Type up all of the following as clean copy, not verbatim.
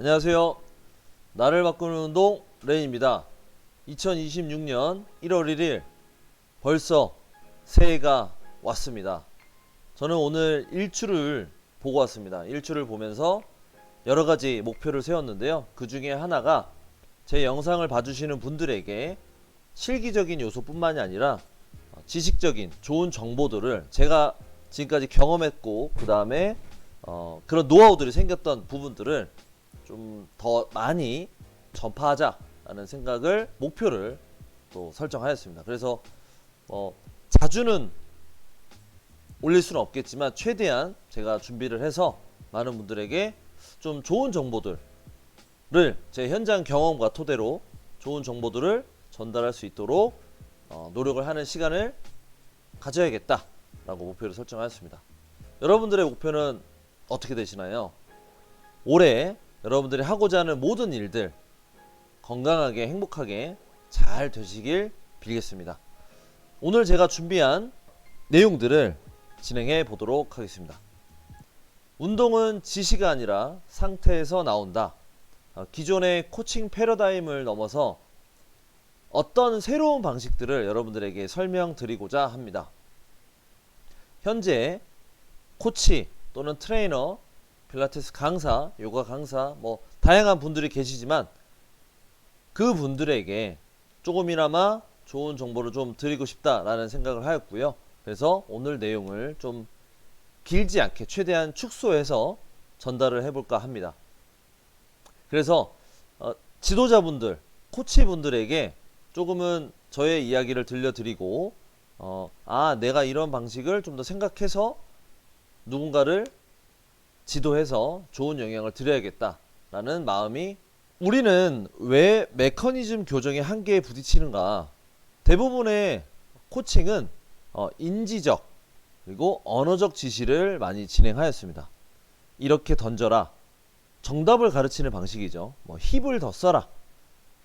안녕하세요. 나를 바꾸는 운동 레인입니다. 2026년 1월 1일 벌써 새해가 왔습니다. 저는 오늘 일출을 보고 왔습니다. 일출을 보면서 여러가지 목표를 세웠는데요. 그 중에 하나가 제 영상을 봐주시는 분들에게 실기적인 요소뿐만이 아니라 지식적인 좋은 정보들을 제가 지금까지 경험했고 그 다음에 그런 노하우들이 생겼던 부분들을 좀 더 많이 전파하자라는 생각을 목표를 또 설정하였습니다. 그래서 자주는 올릴 수는 없겠지만 최대한 제가 준비를 해서 많은 분들에게 좀 좋은 정보들을 제 현장 경험과 토대로 좋은 정보들을 전달할 수 있도록 노력을 하는 시간을 가져야겠다라고 목표를 설정하였습니다. 여러분들의 목표는 어떻게 되시나요? 올해 여러분들이 하고자 하는 모든 일들 건강하게 행복하게 잘 되시길 빌겠습니다. 오늘 제가 준비한 내용들을 진행해 보도록 하겠습니다. 운동은 지시가 아니라 상태에서 나온다. 기존의 코칭 패러다임을 넘어서 어떤 새로운 방식들을 여러분들에게 설명드리고자 합니다. 현재 코치 또는 트레이너, 필라테스 강사, 요가 강사 다양한 분들이 계시지만 그 분들에게 조금이나마 좋은 정보를 좀 드리고 싶다라는 생각을 하였고요. 그래서 오늘 내용을 좀 길지 않게 최대한 축소해서 전달을 해볼까 합니다. 그래서 지도자분들, 코치분들에게 조금은 저의 이야기를 들려드리고 내가 이런 방식을 좀 더 생각해서 누군가를 지도해서 좋은 영향을 드려야겠다라는 마음이, 우리는 왜 메커니즘 교정의 한계에 부딪히는가? 대부분의 코칭은 인지적 그리고 언어적 지시를 많이 진행하였습니다. 이렇게 던져라, 정답을 가르치는 방식이죠. 힙을 더 써라,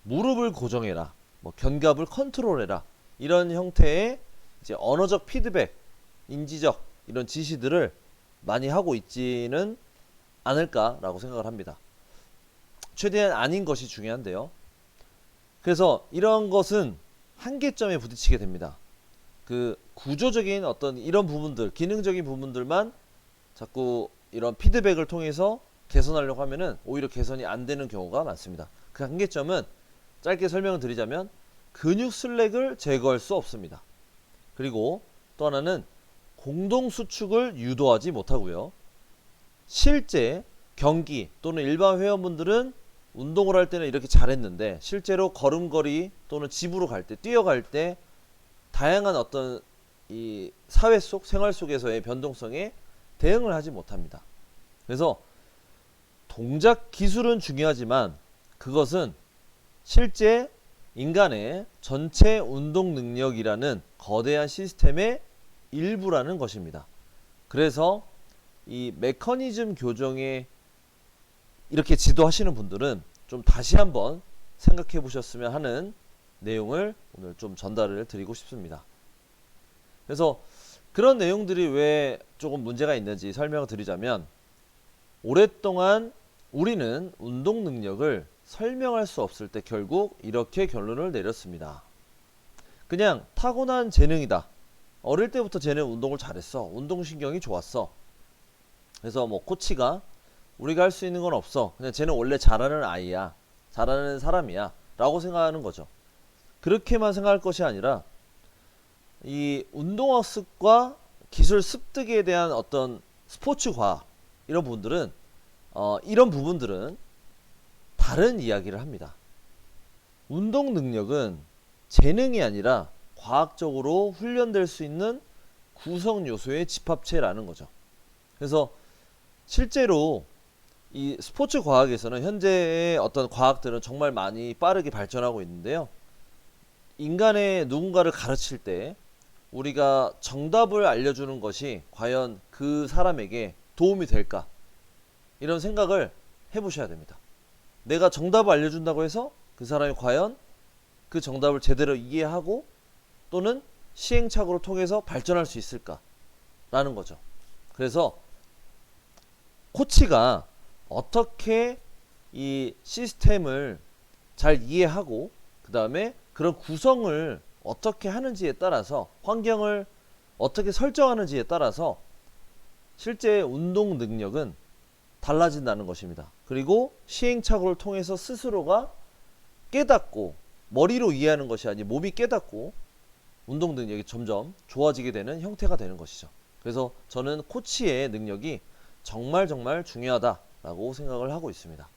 무릎을 고정해라, 견갑을 컨트롤해라, 이런 형태의 이제 언어적 피드백, 인지적 이런 지시들을 많이 하고 있지는 않을까라고 생각을 합니다. 최대한 아닌 것이 중요한데요. 그래서 이런 것은 한계점에 부딪히게 됩니다. 그 구조적인 어떤 이런 부분들, 기능적인 부분들만 자꾸 이런 피드백을 통해서 개선하려고 하면은 오히려 개선이 안 되는 경우가 많습니다. 그 한계점은 짧게 설명을 드리자면 근육 슬랙을 제거할 수 없습니다. 그리고 또 하나는 공동 수축을 유도하지 못하고요. 실제 경기 또는 일반 회원분들은 운동을 할 때는 이렇게 잘했는데 실제로 걸음걸이 또는 집으로 갈 때, 뛰어갈 때 다양한 어떤 이 사회 속, 생활 속에서의 변동성에 대응을 하지 못합니다. 그래서 동작 기술은 중요하지만 그것은 실제 인간의 전체 운동 능력이라는 거대한 시스템의 일부라는 것입니다. 그래서 이 메커니즘 교정에 이렇게 지도하시는 분들은 좀 다시 한번 생각해 보셨으면 하는 내용을 오늘 좀 전달을 드리고 싶습니다. 그래서 그런 내용들이 왜 조금 문제가 있는지 설명을 드리자면, 오랫동안 우리는 운동 능력을 설명할 수 없을 때 결국 이렇게 결론을 내렸습니다. 그냥 타고난 재능이다. 어릴 때부터 쟤는 운동을 잘했어. 운동신경이 좋았어. 그래서 코치가 우리가 할 수 있는 건 없어. 그냥 쟤는 원래 잘하는 아이야. 잘하는 사람이야. 라고 생각하는 거죠. 그렇게만 생각할 것이 아니라 이 운동학습과 기술 습득에 대한 어떤 스포츠 과학 이런 부분들은 이런 부분들은 다른 이야기를 합니다. 운동 능력은 재능이 아니라 과학적으로 훈련될 수 있는 구성 요소의 집합체라는 거죠. 그래서 실제로 이 스포츠 과학에서는 현재의 어떤 과학들은 정말 많이 빠르게 발전하고 있는데요. 인간의 누군가를 가르칠 때 우리가 정답을 알려주는 것이 과연 그 사람에게 도움이 될까? 이런 생각을 해보셔야 됩니다. 내가 정답을 알려준다고 해서 그 사람이 과연 그 정답을 제대로 이해하고 또는 시행착오를 통해서 발전할 수 있을까? 라는 거죠. 그래서 코치가 어떻게 이 시스템을 잘 이해하고 그 다음에 그런 구성을 어떻게 하는지에 따라서 환경을 어떻게 설정하는지에 따라서 실제 운동 능력은 달라진다는 것입니다. 그리고 시행착오를 통해서 스스로가 깨닫고 머리로 이해하는 것이 아닌 몸이 깨닫고 운동 능력이 점점 좋아지게 되는 형태가 되는 것이죠. 그래서 저는 코치의 능력이 정말 중요하다라고 생각을 하고 있습니다.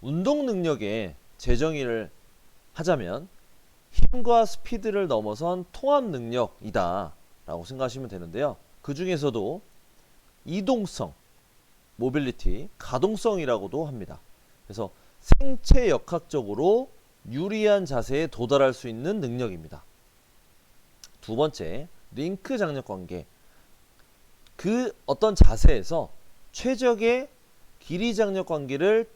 운동 능력의 재정의를 하자면 힘과 스피드를 넘어선 통합 능력이다 라고 생각하시면 되는데요. 그 중에서도 이동성, 모빌리티, 가동성이라고도 합니다. 그래서 생체 역학적으로 유리한 자세에 도달할 수 있는 능력입니다. 두 번째, 링크 장력 관계. 그 어떤 자세에서 최적의 길이 장력 관계를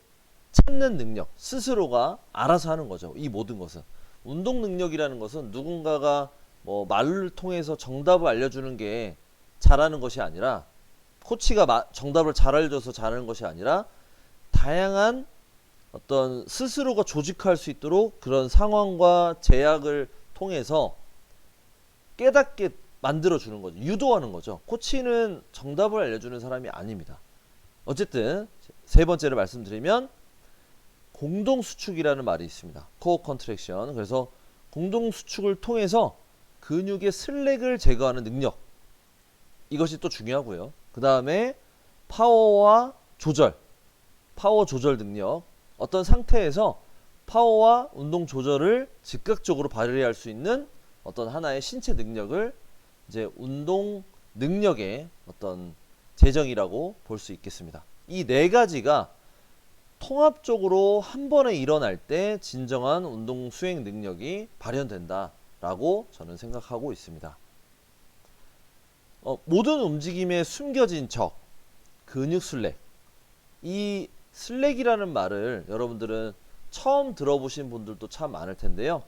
찾는 능력, 스스로가 알아서 하는 거죠. 이 모든 것은 운동 능력이라는 것은 누군가가 뭐 말을 통해서 정답을 알려주는 게 잘하는 것이 아니라, 코치가 정답을 잘 알려줘서 잘하는 것이 아니라 다양한 어떤 스스로가 조직할 수 있도록 그런 상황과 제약을 통해서 깨닫게 만들어주는 거죠. 유도하는 거죠. 코치는 정답을 알려주는 사람이 아닙니다. 어쨌든 세 번째를 말씀드리면 공동수축이라는 말이 있습니다. 코어 컨트랙션. 그래서 공동수축을 통해서 근육의 슬랙을 제거하는 능력, 이것이 또 중요하고요. 그 다음에 파워 조절 능력. 어떤 상태에서 파워와 운동 조절을 즉각적으로 발휘할 수 있는 어떤 하나의 신체 능력을 이제 운동 능력의 어떤 재정이라고 볼 수 있겠습니다. 이 네 가지가 통합적으로 한 번에 일어날 때 진정한 운동 수행 능력이 발현된다라고 저는 생각하고 있습니다. 모든 움직임에 숨겨진 적, 근육 슬랙. 이 슬랙이라는 말을 여러분들은 처음 들어보신 분들도 참 많을 텐데요.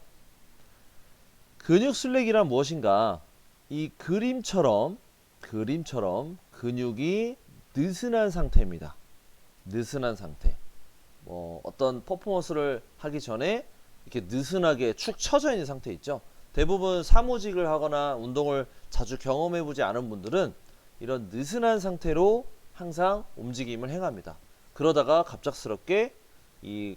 근육 슬랙이란 무엇인가? 이 그림처럼 근육이 느슨한 상태입니다. 느슨한 상태. 어떤 퍼포먼스를 하기 전에 이렇게 느슨하게 축 처져 있는 상태 있죠. 대부분 사무직을 하거나 운동을 자주 경험해보지 않은 분들은 이런 느슨한 상태로 항상 움직임을 행합니다. 그러다가 갑작스럽게 이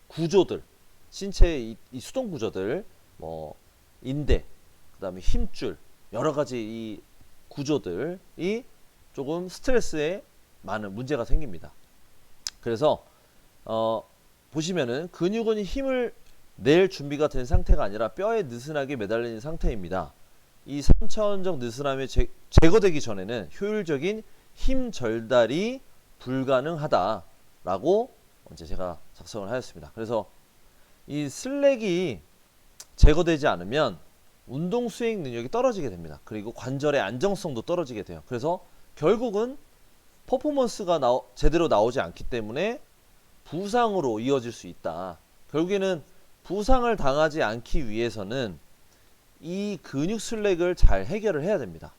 구조들, 신체의 이 수동 구조들, 인대, 그 다음에 힘줄, 여러 가지 이 구조들이 조금 스트레스에 많은 문제가 생깁니다. 그래서 보시면은 근육은 힘을 낼 준비가 된 상태가 아니라 뼈에 느슨하게 매달리는 상태입니다. 이 3차원적 느슨함이 제거되기 전에는 효율적인 힘 전달이 불가능하다라고 이제 제가 작성을 하였습니다. 그래서 이 슬랙이 제거되지 않으면 운동 수행 능력이 떨어지게 됩니다. 그리고 관절의 안정성도 떨어지게 돼요. 그래서 결국은 퍼포먼스가 제대로 나오지 않기 때문에 부상으로 이어질 수 있다. 결국에는 부상을 당하지 않기 위해서는 이 근육 슬랙을 잘 해결을 해야 됩니다.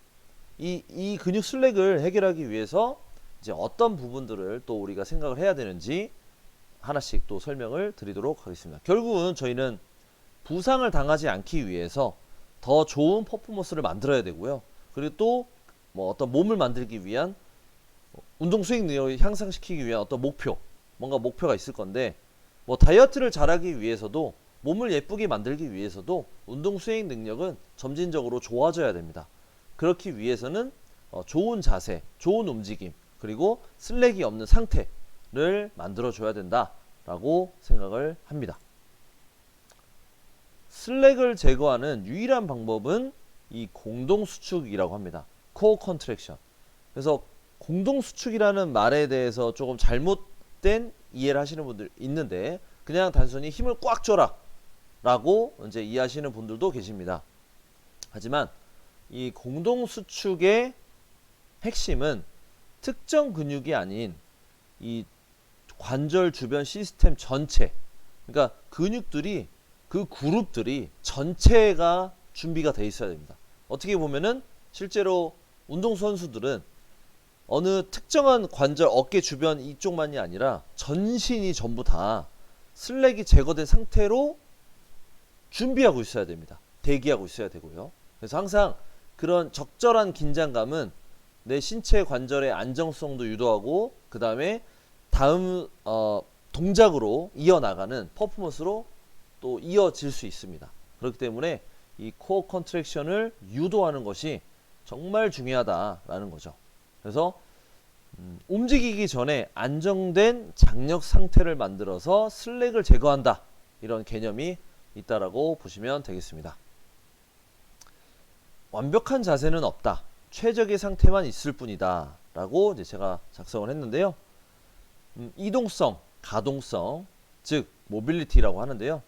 이 근육 슬랙을 해결하기 위해서 이제 어떤 부분들을 또 우리가 생각을 해야 되는지 하나씩 또 설명을 드리도록 하겠습니다. 결국은 저희는 부상을 당하지 않기 위해서 더 좋은 퍼포먼스를 만들어야 되고요. 그리고 또 어떤 몸을 만들기 위한 운동 수행 능력을 향상시키기 위한 어떤 뭔가 목표가 있을 건데, 다이어트를 잘하기 위해서도, 몸을 예쁘게 만들기 위해서도 운동 수행 능력은 점진적으로 좋아져야 됩니다. 그렇기 위해서는 좋은 자세, 좋은 움직임, 그리고 슬랙이 없는 상태를 만들어줘야 된다라고 생각을 합니다. 슬랙을 제거하는 유일한 방법은 이 공동수축이라고 합니다. 코어 컨트랙션. 그래서 공동수축이라는 말에 대해서 조금 잘못된 이해를 하시는 분들 있는데, 그냥 단순히 힘을 꽉 줘라 라고 이제 이해하시는 분들도 계십니다. 하지만 이 공동수축의 핵심은 특정 근육이 아닌 이 관절 주변 시스템 전체, 그러니까 근육들이, 그 그룹들이 전체가 준비가 돼 있어야 됩니다. 어떻게 보면은 실제로 운동선수들은 어느 특정한 관절 어깨 주변 이쪽만이 아니라 전신이 전부 다 슬랙이 제거된 상태로 준비하고 있어야 됩니다. 대기하고 있어야 되고요. 그래서 항상 그런 적절한 긴장감은 내 신체 관절의 안정성도 유도하고 그 다음에 다음 동작으로 이어나가는 퍼포먼스로 또 이어질 수 있습니다. 그렇기 때문에 이 코어 컨트랙션을 유도하는 것이 정말 중요하다라는 거죠. 그래서 움직이기 전에 안정된 장력 상태를 만들어서 슬랙을 제거한다, 이런 개념이 있다라고 보시면 되겠습니다. 완벽한 자세는 없다, 최적의 상태만 있을 뿐이다 라고 이제 제가 작성을 했는데요. 이동성, 가동성, 즉 모빌리티라고 하는데요.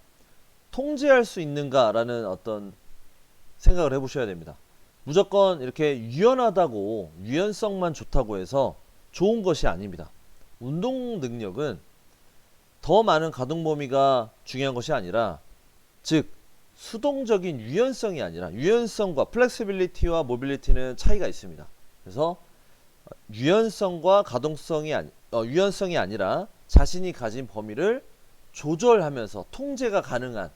통제할 수 있는가 라는 어떤 생각을 해보셔야 됩니다. 무조건 이렇게 유연하다고, 유연성만 좋다고 해서 좋은 것이 아닙니다. 운동 능력은 더 많은 가동 범위가 중요한 것이 아니라, 즉 수동적인 유연성이 아니라, 유연성과 플렉시빌리티와 모빌리티는 차이가 있습니다. 그래서 유연성과 가동성이 유연성이 아니라 자신이 가진 범위를 조절하면서 통제가 가능한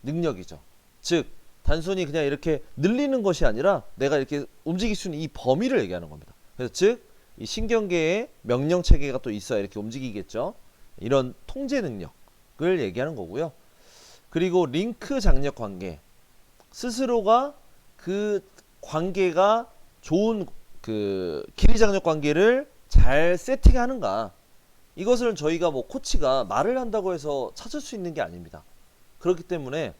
능력이죠. 즉 단순히 그냥 이렇게 늘리는 것이 아니라 내가 이렇게 움직일 수 있는 이 범위를 얘기하는 겁니다. 그래서 즉 이 신경계의 명령 체계가 또 있어야 이렇게 움직이겠죠. 이런 통제 능력을 얘기하는 거고요. 그리고 링크 장력 관계, 스스로가 그 관계가 좋은 그 길이 장력 관계를 잘 세팅하는가, 이것을 저희가 뭐 코치가 말을 한다고 해서 찾을 수 있는 게 아닙니다. 그렇기 때문에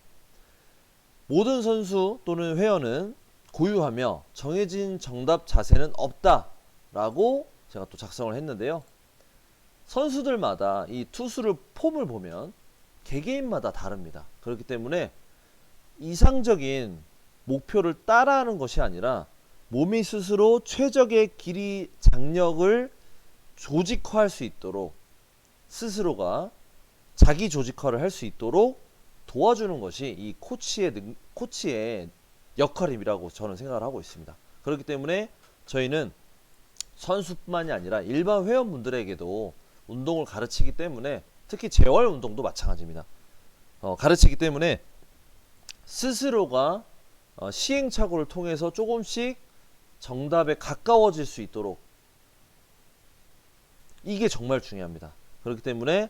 모든 선수 또는 회원은 고유하며 정해진 정답 자세는 없다라고 제가 또 작성을 했는데요. 선수들마다 이 투수를 폼을 보면 개개인마다 다릅니다. 그렇기 때문에 이상적인 목표를 따라하는 것이 아니라 몸이 스스로 최적의 길이 장력을 조직화할 수 있도록, 스스로가 자기 조직화를 할 수 있도록 도와주는 것이 이 코치의 역할이라고 저는 생각을 하고 있습니다. 그렇기 때문에 저희는 선수뿐만이 아니라 일반 회원분들에게도 운동을 가르치기 때문에, 특히 재활 운동도 마찬가지입니다. 가르치기 때문에 스스로가 시행착오를 통해서 조금씩 정답에 가까워질 수 있도록, 이게 정말 중요합니다. 그렇기 때문에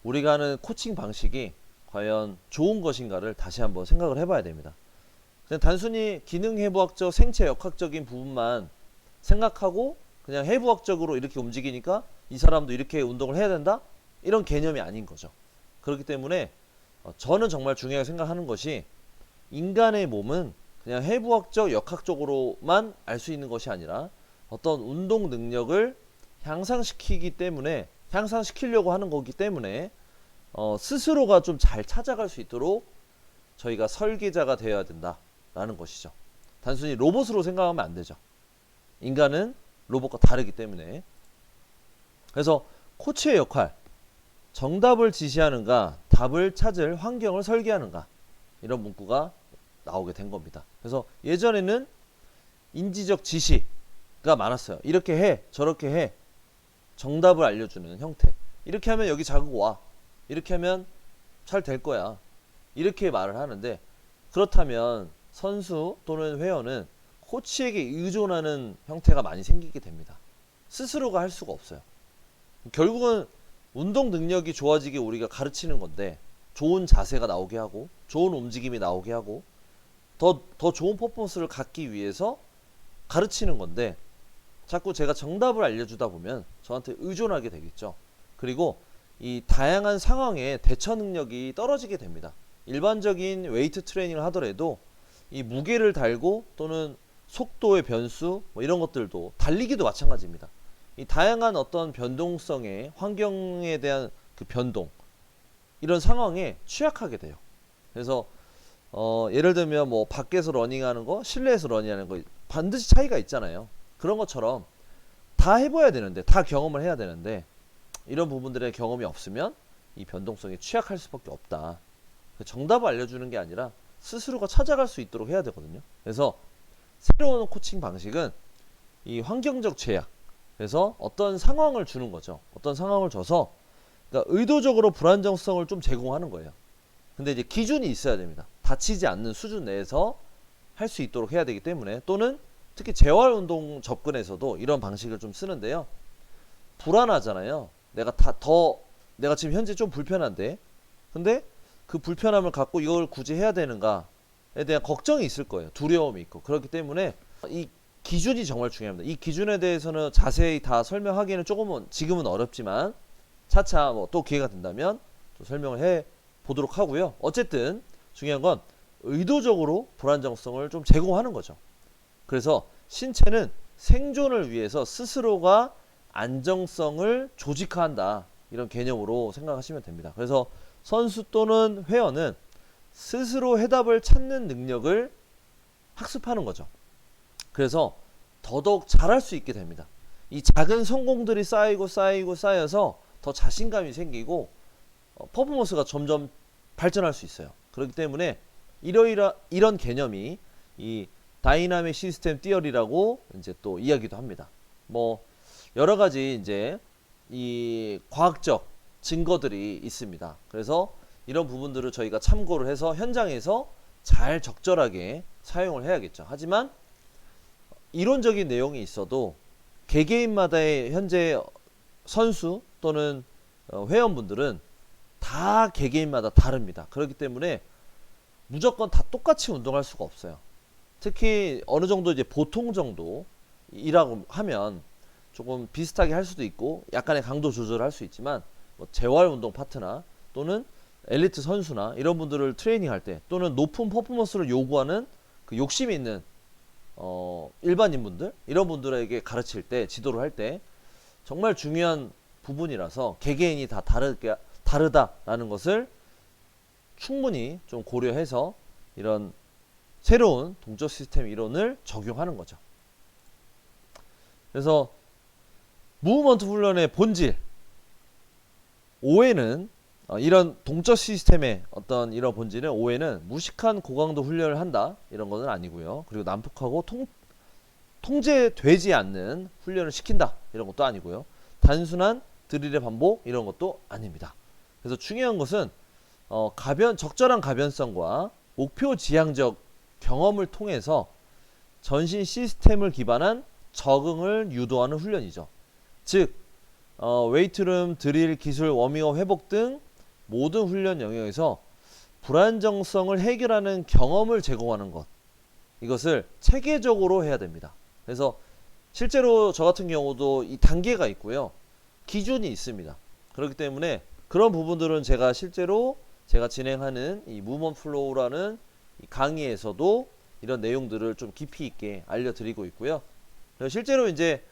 우리가 하는 코칭 방식이 과연 좋은 것인가를 다시 한번 생각을 해봐야 됩니다. 그냥 단순히 기능해부학적, 생체역학적인 부분만 생각하고 그냥 해부학적으로 이렇게 움직이니까 이 사람도 이렇게 운동을 해야 된다? 이런 개념이 아닌 거죠. 그렇기 때문에 저는 정말 중요하게 생각하는 것이, 인간의 몸은 그냥 해부학적, 역학적으로만 알 수 있는 것이 아니라 어떤 운동 능력을 향상시키려고 하는 거기 때문에 스스로가 좀 잘 찾아갈 수 있도록 저희가 설계자가 되어야 된다라는 것이죠. 단순히 로봇으로 생각하면 안 되죠. 인간은 로봇과 다르기 때문에. 그래서 코치의 역할, 정답을 지시하는가, 답을 찾을 환경을 설계하는가, 이런 문구가 나오게 된 겁니다. 그래서 예전에는 인지적 지시가 많았어요. 이렇게 해, 저렇게 해, 정답을 알려주는 형태. 이렇게 하면 여기 자국 와, 이렇게 하면 잘 될 거야, 이렇게 말을 하는데, 그렇다면 선수 또는 회원은 코치에게 의존하는 형태가 많이 생기게 됩니다. 스스로가 할 수가 없어요. 결국은 운동 능력이 좋아지게 우리가 가르치는 건데, 좋은 자세가 나오게 하고 좋은 움직임이 나오게 하고 더 좋은 퍼포먼스를 갖기 위해서 가르치는 건데, 자꾸 제가 정답을 알려주다 보면 저한테 의존하게 되겠죠. 그리고 이 다양한 상황에 대처 능력이 떨어지게 됩니다. 일반적인 웨이트 트레이닝을 하더라도 이 무게를 달고 또는 속도의 변수 이런 것들도, 달리기도 마찬가지입니다. 이 다양한 어떤 변동성의 환경에 대한 그 변동, 이런 상황에 취약하게 돼요. 그래서 예를 들면 뭐 밖에서 러닝하는 거, 실내에서 러닝하는 거 반드시 차이가 있잖아요. 그런 것처럼 다 해봐야 되는데, 다 경험을 해야 되는데, 이런 부분들의 경험이 없으면 이 변동성에 취약할 수밖에 없다. 정답을 알려주는 게 아니라 스스로가 찾아갈 수 있도록 해야 되거든요. 그래서 새로운 코칭 방식은 이 환경적 제약, 그래서 어떤 상황을 주는 거죠. 어떤 상황을 줘서 그러니까 의도적으로 불안정성을 좀 제공하는 거예요. 근데 이제 기준이 있어야 됩니다. 다치지 않는 수준 내에서 할 수 있도록 해야 되기 때문에, 또는 특히 재활운동 접근에서도 이런 방식을 좀 쓰는데요. 불안하잖아요. 내가 지금 현재 좀 불편한데, 근데 그 불편함을 갖고 이걸 굳이 해야 되는가에 대한 걱정이 있을 거예요. 두려움이 있고. 그렇기 때문에 이 기준이 정말 중요합니다. 이 기준에 대해서는 자세히 다 설명하기는 조금은 지금은 어렵지만 차차 뭐 또 기회가 된다면 또 설명을 해 보도록 하고요. 어쨌든 중요한 건 의도적으로 불안정성을 좀 제공하는 거죠. 그래서 신체는 생존을 위해서 스스로가 안정성을 조직화한다, 이런 개념으로 생각하시면 됩니다. 그래서 선수 또는 회원은 스스로 해답을 찾는 능력을 학습하는 거죠. 그래서 더더욱 잘할 수 있게 됩니다. 이 작은 성공들이 쌓여서 더 자신감이 생기고 퍼포먼스가 점점 발전할 수 있어요. 그렇기 때문에 이런 개념이 이 다이나믹 시스템 티어리라고 이제 또 이야기도 합니다. 뭐 여러 가지 이제 이 과학적 증거들이 있습니다. 그래서 이런 부분들을 저희가 참고를 해서 현장에서 잘 적절하게 사용을 해야겠죠. 하지만 이론적인 내용이 있어도 개개인마다의 현재 선수 또는 회원분들은 다 개개인마다 다릅니다. 그렇기 때문에 무조건 다 똑같이 운동할 수가 없어요. 특히 어느 정도 이제 보통 정도이라고 하면 조금 비슷하게 할 수도 있고 약간의 강도 조절을 할 수 있지만, 뭐 재활 운동 파트나 또는 엘리트 선수나 이런 분들을 트레이닝 할 때, 또는 높은 퍼포먼스를 요구하는 그 욕심이 있는 일반인 분들, 이런 분들에게 가르칠 때, 지도를 할 때 정말 중요한 부분이라서 개개인이 다 다르다라는 것을 충분히 좀 고려해서 이런 새로운 동적 시스템 이론을 적용하는 거죠. 그래서 무브먼트 훈련의 본질, 오해는 이런 동적 시스템의 어떤 이런 본질은, 오해는 무식한 고강도 훈련을 한다, 이런 것은 아니고요. 그리고 난폭하고 통제되지 않는 훈련을 시킨다, 이런 것도 아니고요. 단순한 드릴의 반복, 이런 것도 아닙니다. 그래서 중요한 것은 적절한 가변성과 목표 지향적 경험을 통해서 전신 시스템을 기반한 적응을 유도하는 훈련이죠. 즉 웨이트룸, 드릴, 기술, 워밍업, 회복 등 모든 훈련 영역에서 불안정성을 해결하는 경험을 제공하는 것, 이것을 체계적으로 해야 됩니다. 그래서 실제로 저 같은 경우도 이 단계가 있고요, 기준이 있습니다. 그렇기 때문에 그런 부분들은 제가 진행하는 이 무브먼트 플로우라는 이 강의에서도 이런 내용들을 좀 깊이 있게 알려드리고 있고요. 실제로 이제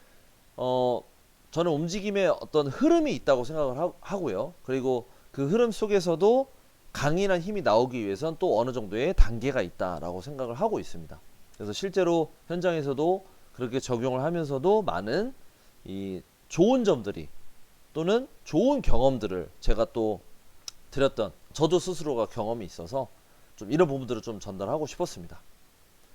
저는 움직임에 어떤 흐름이 있다고 생각을 하고요. 그리고 그 흐름 속에서도 강인한 힘이 나오기 위해선 또 어느 정도의 단계가 있다라고 생각을 하고 있습니다. 그래서 실제로 현장에서도 그렇게 적용을 하면서도 많은 이 좋은 점들이, 또는 좋은 경험들을 제가 또 드렸던, 저도 스스로가 경험이 있어서 좀 이런 부분들을 좀 전달하고 싶었습니다.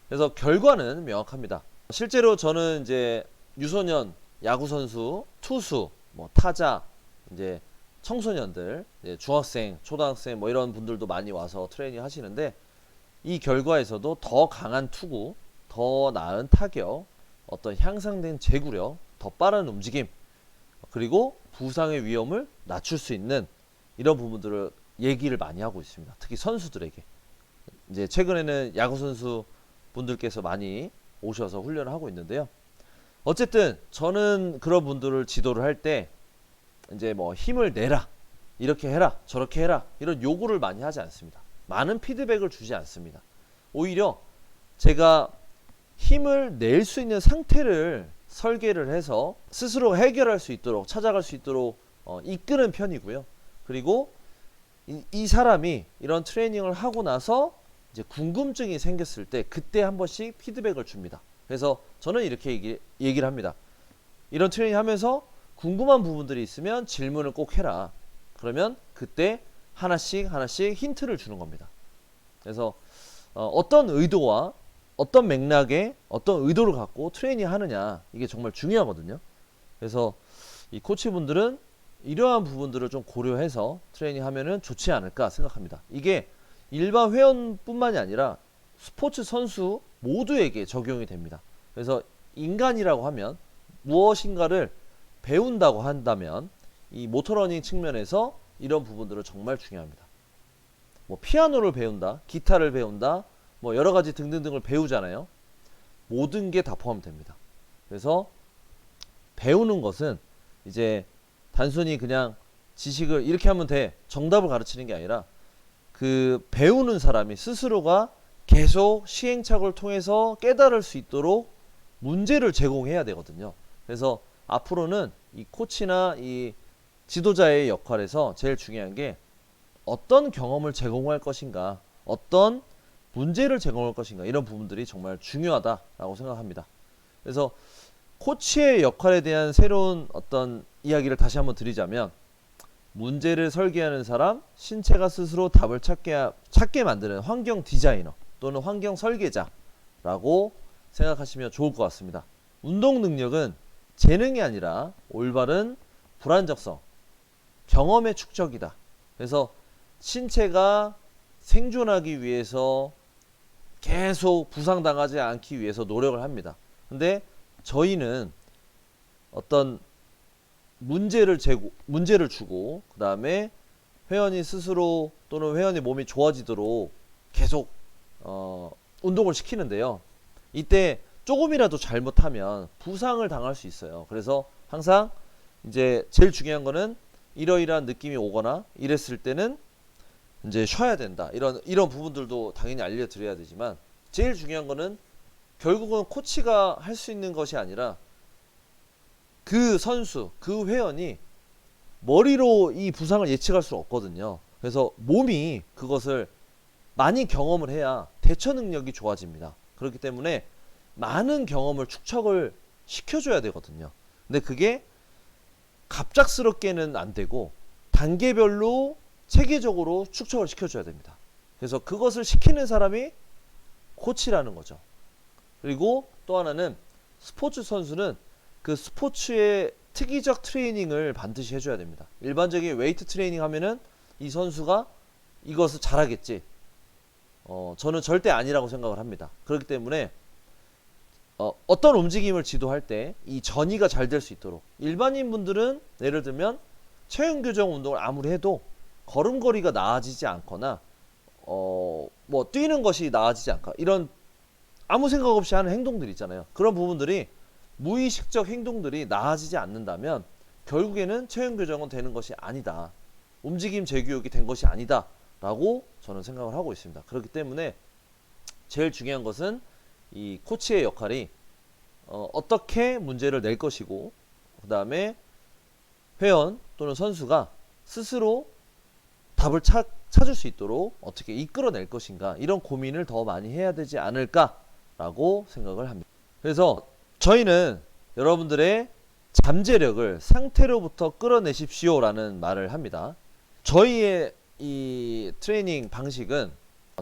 그래서 결과는 명확합니다. 실제로 저는 이제 유소년 야구 선수, 투수, 뭐 타자, 이제 청소년들, 이제 중학생, 초등학생 뭐 이런 분들도 많이 와서 트레이닝 하시는데, 이 결과에서도 더 강한 투구, 더 나은 타격, 어떤 향상된 제구력, 더 빠른 움직임, 그리고 부상의 위험을 낮출 수 있는 이런 부분들을 얘기를 많이 하고 있습니다. 특히 선수들에게. 이제 최근에는 야구 선수 분들께서 많이 오셔서 훈련을 하고 있는데요. 어쨌든 저는 그런 분들을 지도를 할 때 이제 뭐 힘을 내라, 이렇게 해라, 저렇게 해라, 이런 요구를 많이 하지 않습니다. 많은 피드백을 주지 않습니다. 오히려 제가 힘을 낼 수 있는 상태를 설계를 해서 스스로 해결할 수 있도록, 찾아갈 수 있도록 이끄는 편이고요. 그리고 이 사람이 이런 트레이닝을 하고 나서 이제 궁금증이 생겼을 때 그때 한 번씩 피드백을 줍니다. 그래서 저는 이렇게 얘기를 합니다. 이런 트레이닝 하면서 궁금한 부분들이 있으면 질문을 꼭 해라. 그러면 그때 하나씩 힌트를 주는 겁니다. 그래서 어떤 의도와 어떤 맥락에 어떤 의도를 갖고 트레이닝 하느냐, 이게 정말 중요하거든요. 그래서 이 코치분들은 이러한 부분들을 좀 고려해서 트레이닝 하면은 좋지 않을까 생각합니다. 이게 일반 회원뿐만이 아니라 스포츠 선수 모두에게 적용이 됩니다. 그래서 인간이라고 하면 무엇인가를 배운다고 한다면 이 모터러닝 측면에서 이런 부분들은 정말 중요합니다. 뭐 피아노를 배운다, 기타를 배운다, 뭐 여러 가지 등등등을 배우잖아요. 모든 게 다 포함됩니다. 그래서 배우는 것은 이제 단순히 그냥 지식을 이렇게 하면 돼, 정답을 가르치는 게 아니라 그 배우는 사람이 스스로가 계속 시행착오를 통해서 깨달을 수 있도록 문제를 제공해야 되거든요. 그래서 앞으로는 이 코치나 이 지도자의 역할에서 제일 중요한 게 어떤 경험을 제공할 것인가, 어떤 문제를 제공할 것인가, 이런 부분들이 정말 중요하다라고 생각합니다. 그래서 코치의 역할에 대한 새로운 어떤 이야기를 다시 한번 드리자면, 문제를 설계하는 사람, 신체가 스스로 답을 찾게 만드는 환경 디자이너 또는 환경 설계자라고 생각하시면 좋을 것 같습니다. 운동 능력은 재능이 아니라 올바른 불안정성, 경험의 축적이다. 그래서 신체가 생존하기 위해서 계속 부상당하지 않기 위해서 노력을 합니다. 근데 저희는 어떤 문제를 주고, 그 다음에 회원이 스스로 또는 회원의 몸이 좋아지도록 계속 운동을 시키는데요. 이때 조금이라도 잘못하면 부상을 당할 수 있어요. 그래서 항상 이제 제일 중요한 거는 이러이러한 느낌이 오거나 이랬을 때는 이제 쉬어야 된다. 이런 부분들도 당연히 알려드려야 되지만, 제일 중요한 거는 결국은 코치가 할 수 있는 것이 아니라 그 선수, 그 회원이 머리로 이 부상을 예측할 수 없거든요. 그래서 몸이 그것을 많이 경험을 해야 대처 능력이 좋아집니다. 그렇기 때문에 많은 경험을 축적을 시켜줘야 되거든요. 근데 그게 갑작스럽게는 안 되고 단계별로 체계적으로 축적을 시켜줘야 됩니다. 그래서 그것을 시키는 사람이 코치라는 거죠. 그리고 또 하나는 스포츠 선수는 그 스포츠의 특이적 트레이닝을 반드시 해줘야 됩니다. 일반적인 웨이트 트레이닝 하면은 이 선수가 이것을 잘하겠지, 저는 절대 아니라고 생각을 합니다. 그렇기 때문에 어떤 움직임을 지도할 때 이 전이가 잘 될 수 있도록, 일반인 분들은 예를 들면 체형 교정 운동을 아무리 해도 걸음걸이가 나아지지 않거나 뭐 뛰는 것이 나아지지 않고 이런 아무 생각 없이 하는 행동들 있잖아요. 그런 부분들이 무의식적 행동들이 나아지지 않는다면 결국에는 체형 교정은 되는 것이 아니다, 움직임 재교육이 된 것이 아니다 라고 저는 생각을 하고 있습니다. 그렇기 때문에 제일 중요한 것은 이 코치의 역할이 어떻게 문제를 낼 것이고, 그 다음에 회원 또는 선수가 스스로 답을 찾을 수 있도록 어떻게 이끌어낼 것인가, 이런 고민을 더 많이 해야 되지 않을까라고 생각을 합니다. 그래서 저희는 여러분들의 잠재력을 상태로부터 끌어내십시오 라는 말을 합니다. 저희의 이 트레이닝 방식은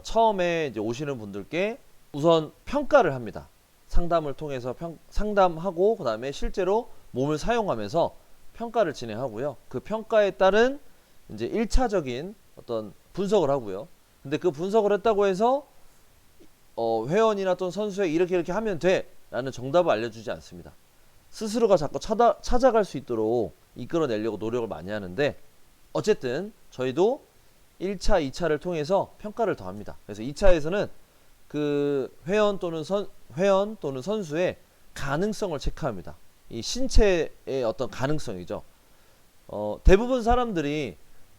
처음에 이제 오시는 분들께 우선 평가를 합니다. 상담을 통해서 상담하고, 그 다음에 실제로 몸을 사용하면서 평가를 진행하고요. 그 평가에 따른 이제 1차적인 어떤 분석을 하고요. 근데 그 분석을 했다고 해서 회원이나 또는 선수에게 이렇게 하면 돼 라는 정답을 알려주지 않습니다. 스스로가 자꾸 찾아갈 수 있도록 이끌어내려고 노력을 많이 하는데, 어쨌든 저희도 1차, 2차를 통해서 평가를 더합니다. 그래서 2차에서는 그 회원 또는 선수의 가능성을 체크합니다. 이 신체의 어떤 가능성이죠. 대부분 사람들이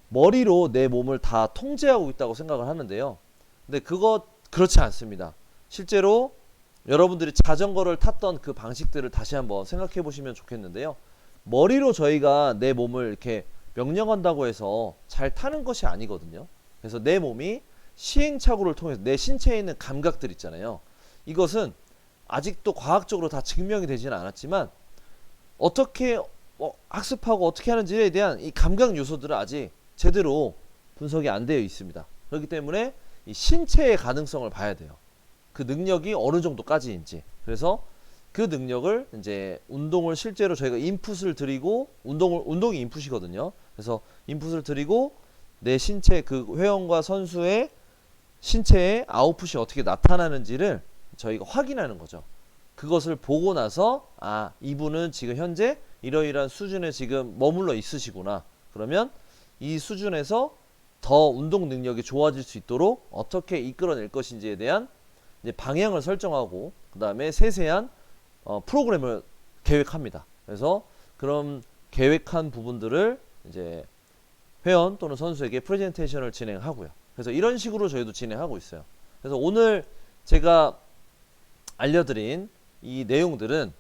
머리로 내 몸을 다 통제하고 있다고 생각을 하는데요. 근데 그렇지 않습니다. 실제로 여러분들이 자전거를 탔던 그 방식들을 다시 한번 생각해 보시면 좋겠는데요. 머리로 저희가 내 몸을 이렇게 명령한다고 해서 잘 타는 것이 아니거든요. 그래서 내 몸이 시행착오를 통해서 내 신체에 있는 감각들 있잖아요. 이것은 아직도 과학적으로 다 증명이 되지는 않았지만 어떻게 학습하고 어떻게 하는지에 대한 이 감각 요소들은 아직 제대로 분석이 안 되어 있습니다. 그렇기 때문에 이 신체의 가능성을 봐야 돼요. 그 능력이 어느 정도까지인지. 그래서 그 능력을 이제 운동을 실제로 저희가 인풋을 드리고 운동이 인풋이거든요. 그래서 인풋을 드리고 내 신체 그 회원과 선수의 신체의 아웃풋이 어떻게 나타나는지를 저희가 확인하는 거죠. 그것을 보고 나서 아, 이분은 지금 현재 이러이러한 수준에 지금 머물러 있으시구나. 그러면 이 수준에서 더 운동 능력이 좋아질 수 있도록 어떻게 이끌어낼 것인지에 대한 이제 방향을 설정하고 그 다음에 세세한 프로그램을 계획합니다. 그래서 그런 계획한 부분들을 이제 회원 또는 선수에게 프레젠테이션을 진행하고요. 그래서 이런 식으로 저희도 진행하고 있어요. 그래서 오늘 제가 알려드린 이 내용들은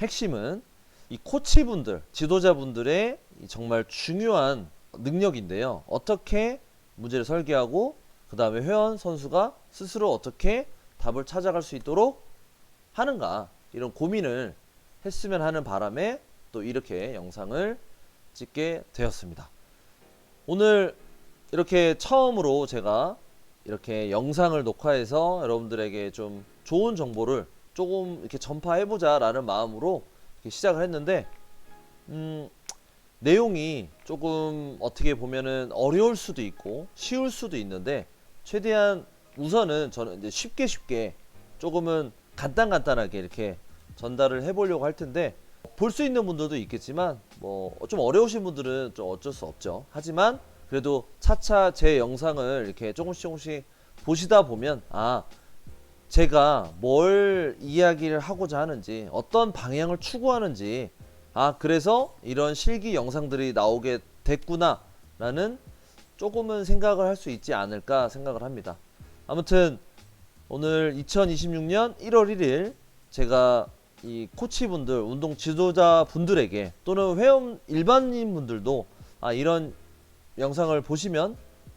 핵심은 이 코치분들, 지도자분들의 정말 중요한 능력인데요. 어떻게 문제를 설계하고 그 다음에 회원 선수가 스스로 어떻게 답을 찾아갈 수 있도록 하는가, 이런 고민을 했으면 하는 바람에 또 이렇게 영상을 찍게 되었습니다. 오늘 이렇게 처음으로 제가 이렇게 영상을 녹화해서 여러분들에게 좀 좋은 정보를 조금 이렇게 전파해보자 라는 마음으로 이렇게 시작을 했는데 내용이 조금 어떻게 보면은 어려울 수도 있고 쉬울 수도 있는데, 최대한 우선은 저는 이제 쉽게 조금은 간단하게 이렇게 전달을 해보려고 할 텐데, 볼 수 있는 분들도 있겠지만 뭐 좀 어려우신 분들은 좀 어쩔 수 없죠. 하지만 그래도 차차 제 영상을 이렇게 조금씩 보시다 보면 아, 제가 뭘 이야기를 하고자 하는지, 어떤 방향을 추구하는지, 아, 그래서 이런 실기 영상들이 나오게 됐구나 라는 조금은 생각을 할 수 있지 않을까 생각을 합니다. 아무튼 오늘 2026년 1월 1일 제가 이 코치분들, 운동 지도자 분들에게 또는 회원 일반인 분들도 아, 이런 영상을 보시면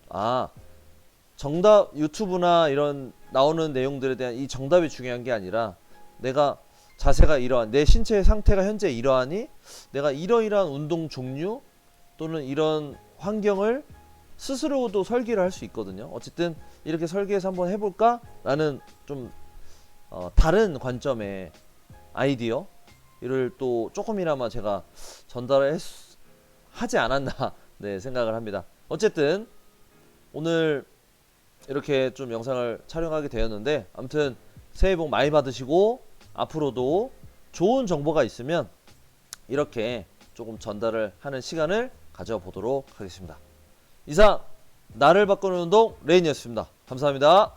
아, 정답, 유튜브나 이런 나오는 내용들에 대한 이 정답이 중요한 게 아니라 내가 자세가 이러한, 내 신체의 상태가 현재 이러하니 내가 이러이러한 운동 종류 또는 이런 환경을 스스로도 설계를 할 수 있거든요. 어쨌든 이렇게 설계해서 한번 해볼까? 라는 좀 다른 관점의 아이디어를 또 조금이나마 제가 전달을 하지 않았나 네, 생각을 합니다. 어쨌든 오늘 이렇게 좀 영상을 촬영하게 되었는데, 아무튼 새해 복 많이 받으시고 앞으로도 좋은 정보가 있으면 이렇게 조금 전달을 하는 시간을 가져보도록 하겠습니다. 이상 나를 바꾸는 운동 레인이었습니다. 감사합니다.